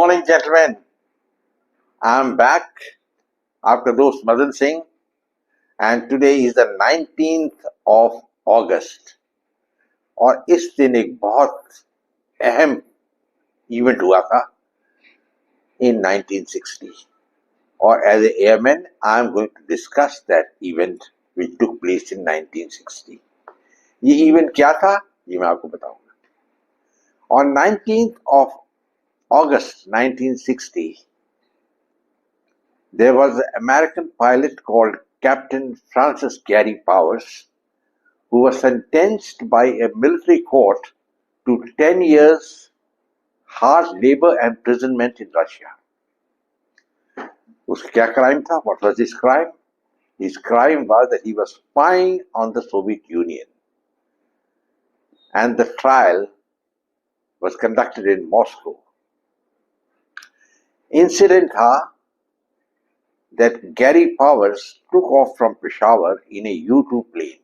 morning, gentlemen. I'm back after those Madan Singh, and today is the 19th of August. और इस दिन एक बहुत अहम इवेंट हुआ था in 1960. और as an airman, I'm going to discuss that event which took place in 1960. ये इवेंट क्या था, ये मैं आपको बताऊंगा. On 19th of August 1960, there was an American pilot called Captain Francis Gary Powers, who was sentenced by a military court to 10 years harsh labor imprisonment in Russia. उसका क्या crime था? What was his crime? His crime was that he was spying on the Soviet Union. And the trial was conducted in Moscow. Incident था that Gary Powers took off from Peshawar in a U-2 plane.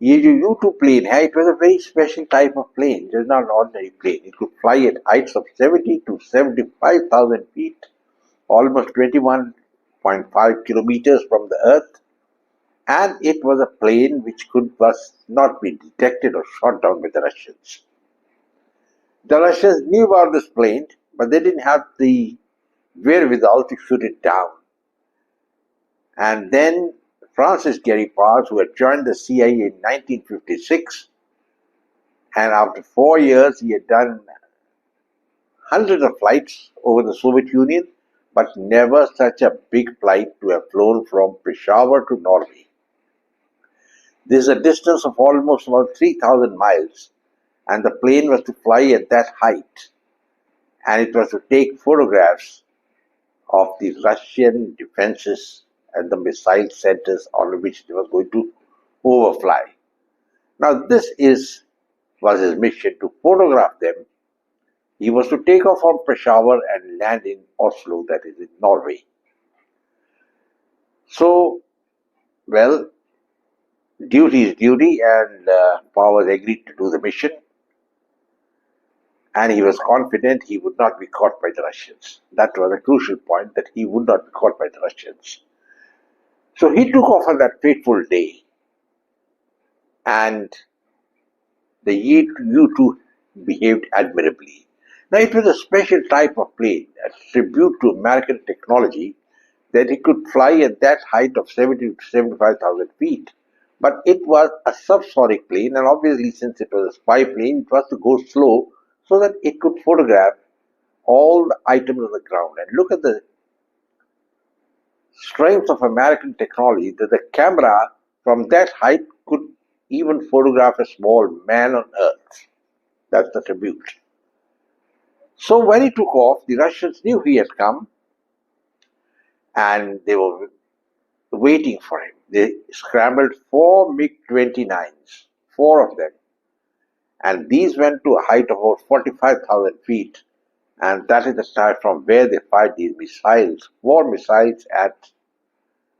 ये जो U-2 plane है, it was a very special type of plane. It was not an ordinary plane. It could fly at heights of 70 to 75,000 feet, almost 21.5 kilometers from the earth. And it was a plane which could not be detected or shot down by the Russians. The Russians knew about this plane, but they didn't have the wherewithal to shoot it down. And then Francis Gary Powers, who had joined the CIA in 1956, and after 4 years he had done hundreds of flights over the Soviet Union, but never such a big flight to have flown from Peshawar to Norway. This is a distance of almost about 3,000 miles, and the plane was to fly at that height, and it was to take photographs of the Russian defenses and the missile centers on which they were going to overfly. Now this was his mission, to photograph them. He was to take off from Peshawar and land in Oslo, that is in Norway. So, well, duty is duty, and Powers agreed to do the mission. And he was confident he would not be caught by the Russians. That was a crucial point, that he would not be caught by the Russians. So he took off on that fateful day, and the U-2 behaved admirably. Now it was a special type of plane, a tribute to American technology, that it could fly at that height of 70 to 75,000 feet. But it was a subsonic plane, and obviously since it was a spy plane, it was to go slow so that it could photograph all the items on the ground. And look at the strength of American technology, that the camera from that height could even photograph a small man on earth. That's the tribute. So when he took off, the Russians knew he had come, and they were waiting for him. They scrambled 4 MiG-29s, 4 of them. And these went to a height of about 45,000 feet. And that is the time from where they fired these missiles, 4 missiles at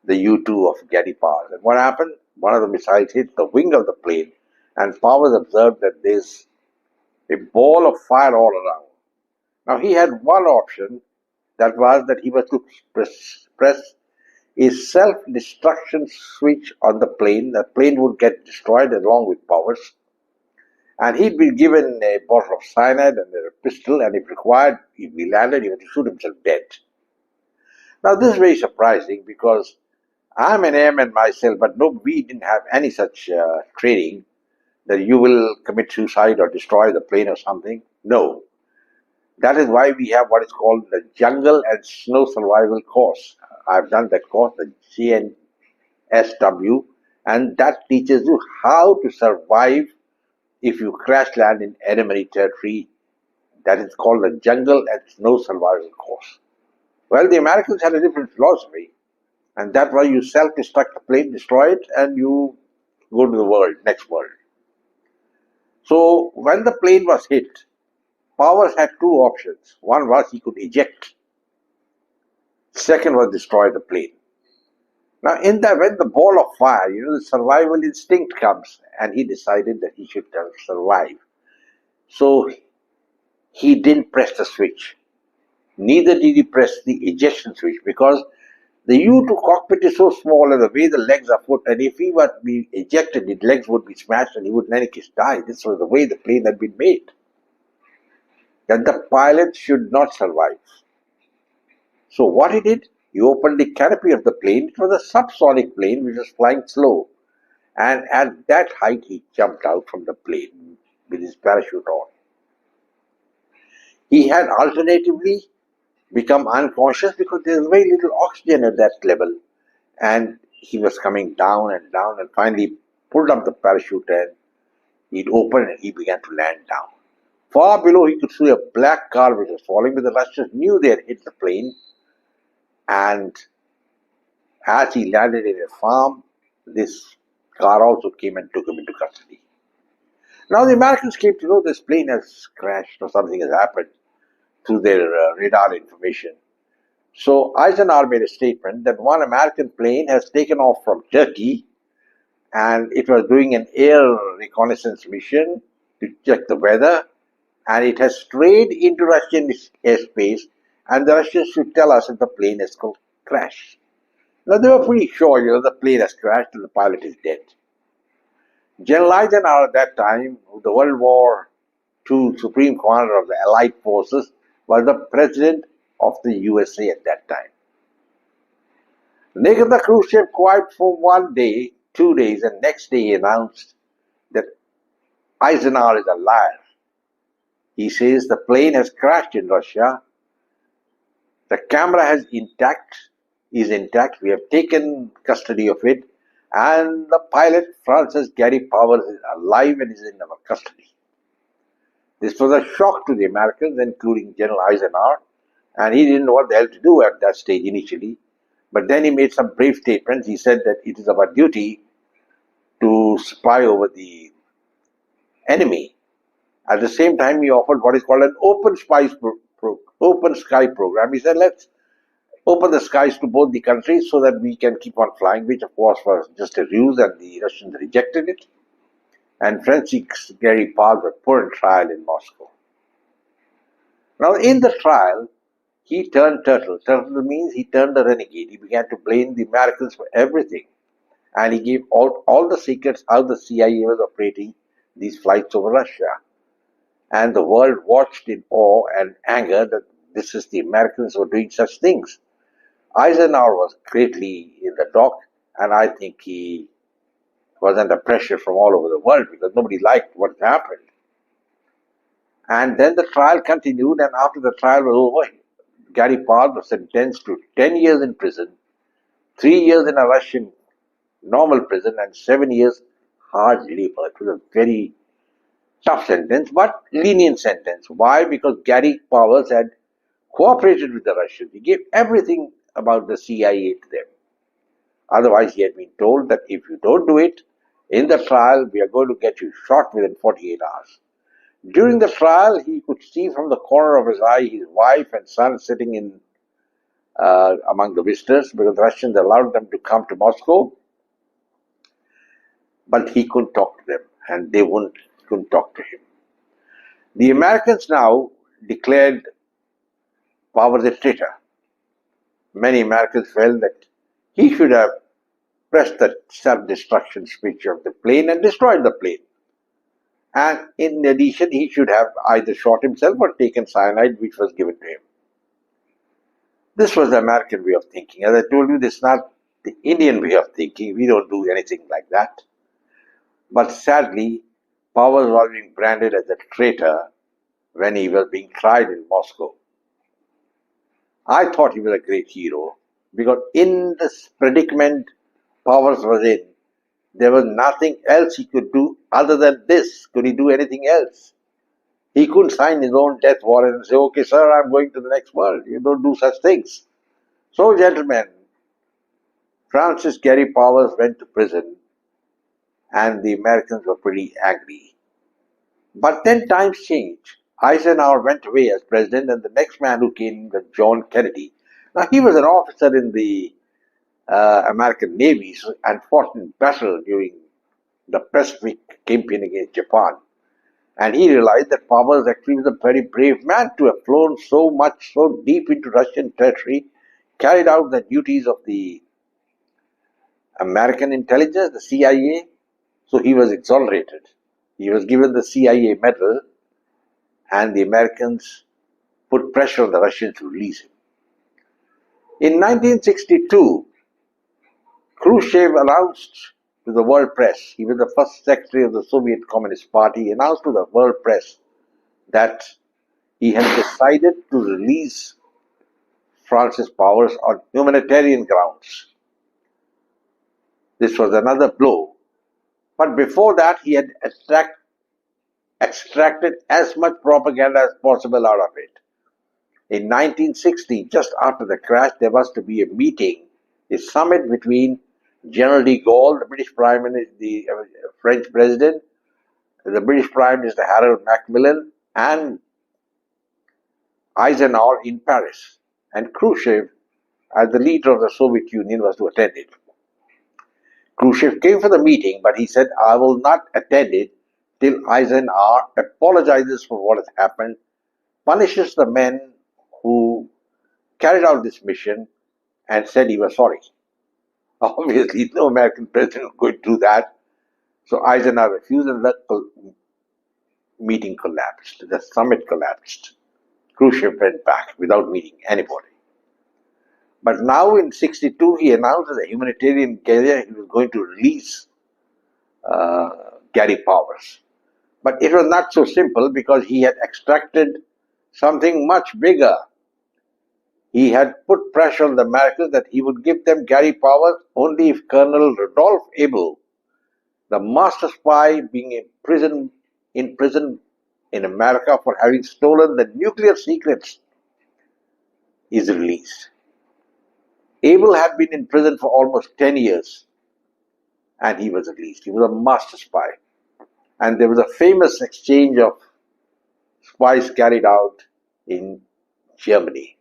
the U-2 of Gary Powers. And what happened? One of the missiles hit the wing of the plane, and Powers observed that there's a ball of fire all around. Now he had one option, that was that he was to press a self-destruction switch on the plane. The plane would get destroyed along with Powers. And he'd been given a bottle of cyanide and a pistol, and if required, if he landed, he would shoot himself dead. Now this is very surprising, because I'm an airman myself, but no, we didn't have any such training that you will commit suicide or destroy the plane or something. No. That is why we have what is called the Jungle and Snow Survival course. I've done that course, the GNSW, and that teaches you how to survive if you crash land in enemy territory. That is called the Jungle and Snow Survival course. Well, the Americans had a different philosophy, and that's why you self-destruct the plane, destroy it, and you go to the next world. So when the plane was hit, Powers had 2 options. One was he could eject. Second was destroy the plane. Now, when the ball of fire, the survival instinct comes, and he decided that he should survive. So he didn't press the switch. Neither did he press the ejection switch because the U-2 cockpit is so small and the way the legs are put, and if he were to be ejected, his legs would be smashed and he would in any case die. This was the way the plane had been made. That the pilot should not survive. So what he did, he opened the canopy of the plane. It was a subsonic plane which was flying slow. And at that height, he jumped out from the plane with his parachute on. He had alternatively become unconscious because there was very little oxygen at that level. And he was coming down and down and finally pulled up the parachute and it opened and he began to land down. Far below, he could see a black car which was falling, but the Russians knew they had hit the plane. And as he landed in a farm, this car also came and took him into custody. Now the Americans came to know this plane has crashed or something has happened through their radar information. So Eisenhower made a statement that one American plane has taken off from Turkey and it was doing an air reconnaissance mission to check the weather, and it has strayed into Russian airspace, and the Russians should tell us if the plane has crashed. Now they were pretty sure, the plane has crashed and the pilot is dead. General Eisenhower at that time, the World War II Supreme Commander of the Allied Forces, was the President of the USA at that time. Nikita Khrushchev quiet for 1 day, 2 days, and next day he announced that Eisenhower is a liar. He says the plane has crashed in Russia. The camera is intact. We have taken custody of it. And the pilot, Francis Gary Powers, is alive and is in our custody. This was a shock to the Americans, including General Eisenhower. And he didn't know what the hell to do at that stage initially. But then he made some brave statements. He said that it is our duty to spy over the enemy. At the same time, he offered what is called an open sky program. He said, let's open the skies to both the countries so that we can keep on flying, which of course was just a ruse and the Russians rejected it. And Francis Gary Powers was put on trial in Moscow. Now in the trial, he turned turtle. Turtle means he turned a renegade. He began to blame the Americans for everything. And he gave all the secrets how the CIA was operating these flights over Russia. And the world watched in awe and anger that this is the Americans who were doing such things. Eisenhower was greatly in the dock, and I think he was under pressure from all over the world because nobody liked what happened. And then the trial continued, and after the trial was over, Gary Powers was sentenced to 10 years in prison, 3 years in a Russian normal prison, and 7 years hard labor. It was a very tough sentence, but lenient sentence. Why? Because Gary Powers had cooperated with the Russians. He gave everything about the CIA to them. Otherwise, he had been told that if you don't do it, in the trial, we are going to get you shot within 48 hours. During the trial, he could see from the corner of his eye his wife and son sitting in among the visitors because the Russians allowed them to come to Moscow, but he couldn't talk to them and they couldn't talk to him. The Americans now declared Powers a traitor. Many Americans felt that he should have pressed the self-destruction switch of the plane and destroyed the plane. And in addition, he should have either shot himself or taken cyanide, which was given to him. This was the American way of thinking. As I told you, this is not the Indian way of thinking. We don't do anything like that. But sadly, Powers was being branded as a traitor when he was being tried in Moscow. I thought he was a great hero because in this predicament Powers was in, there was nothing else he could do other than this. Could he do anything else? He couldn't sign his own death warrant and say, okay, sir, I'm going to the next world. You don't do such things. So, gentlemen, Francis Gary Powers went to prison and the Americans were pretty angry. But then times changed. Eisenhower went away as president, and the next man who came was John Kennedy. Now, he was an officer in the American Navy and fought in battle during the Pacific campaign against Japan. And he realized that Powers actually was a very brave man to have flown so much, so deep into Russian territory, carried out the duties of the American intelligence, the CIA. So he was exonerated. He was given the CIA medal, and the Americans put pressure on the Russians to release him. In 1962, Khrushchev announced to the world press, he was the first secretary of the Soviet Communist Party, announced to the world press that he had decided to release Francis Powers on humanitarian grounds. This was another blow. But before that, he had extracted as much propaganda as possible out of it. In 1960, just after the crash, there was to be a meeting, a summit between General de Gaulle, the British Prime Minister, the French President, the British Prime Minister Harold Macmillan, and Eisenhower in Paris. And Khrushchev, as the leader of the Soviet Union, was to attend it. Khrushchev came for the meeting, but he said, I will not attend it till Eisenhower apologizes for what has happened, punishes the men who carried out this mission, and said he was sorry. Obviously, no American president was going to do that. So Eisenhower refused, and the meeting collapsed. The summit collapsed. Khrushchev went back without meeting anybody. But now in 1962, he announced as a humanitarian carrier he was going to release Gary Powers. But it was not so simple, because he had extracted something much bigger. He had put pressure on the Americans that he would give them Gary Powers only if Colonel Rudolph Abel, the master spy being in prison in America for having stolen the nuclear secrets, is released. Abel had been in prison for almost 10 years, and he was released. He was a master spy. And there was a famous exchange of spies carried out in Germany.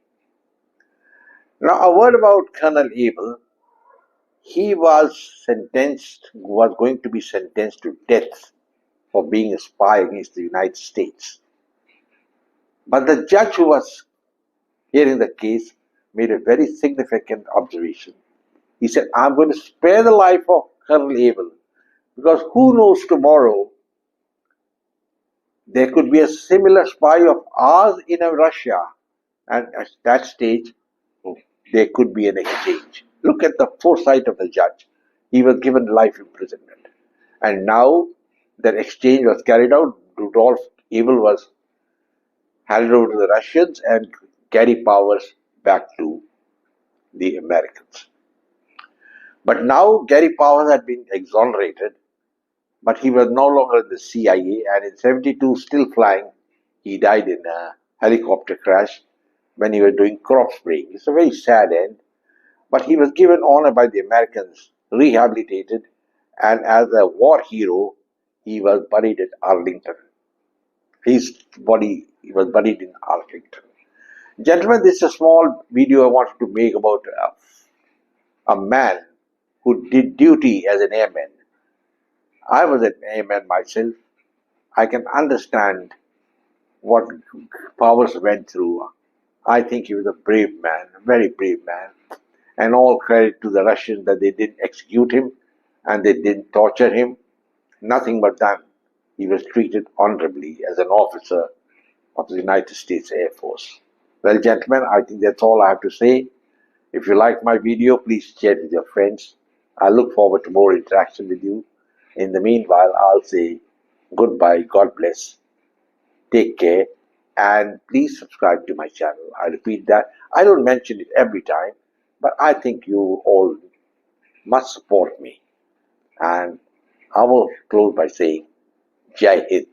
Now, a word about Colonel Abel. He was going to be sentenced to death for being a spy against the United States. But the judge who was hearing the case made a very significant observation. He said, I'm going to spare the life of Colonel Abel, because who knows, tomorrow there could be a similar spy of ours in Russia, and at that stage there could be an exchange. Look at the foresight of the judge. He was given life imprisonment, and now that exchange was carried out. Rudolph Abel was handed over to the Russians, and Gary Powers back to the Americans. But now Gary Powers had been exonerated, but he was no longer in the CIA, and in 1972, still flying, he died in a helicopter crash when he was doing crop spraying. It's a very sad end, but he was given honor by the Americans, rehabilitated, and as a war hero, he was buried at Arlington. His body was buried in Arlington. Gentlemen, this is a small video I wanted to make about a man who did duty as an airman. I was an airman myself. I can understand what Powers went through. I think he was a brave man, a very brave man. And all credit to the Russians that they didn't execute him and they didn't torture him. Nothing but that. He was treated honorably as an officer of the United States Air Force. Well, gentlemen, I think that's all I have to say. If you like my video, please share it with your friends. I look forward to more interaction with you. In the meanwhile, I'll say goodbye, God bless, take care, and please subscribe to my channel. I repeat that. I don't mention it every time, but I think you all must support me. And I will close by saying, Jai Hind.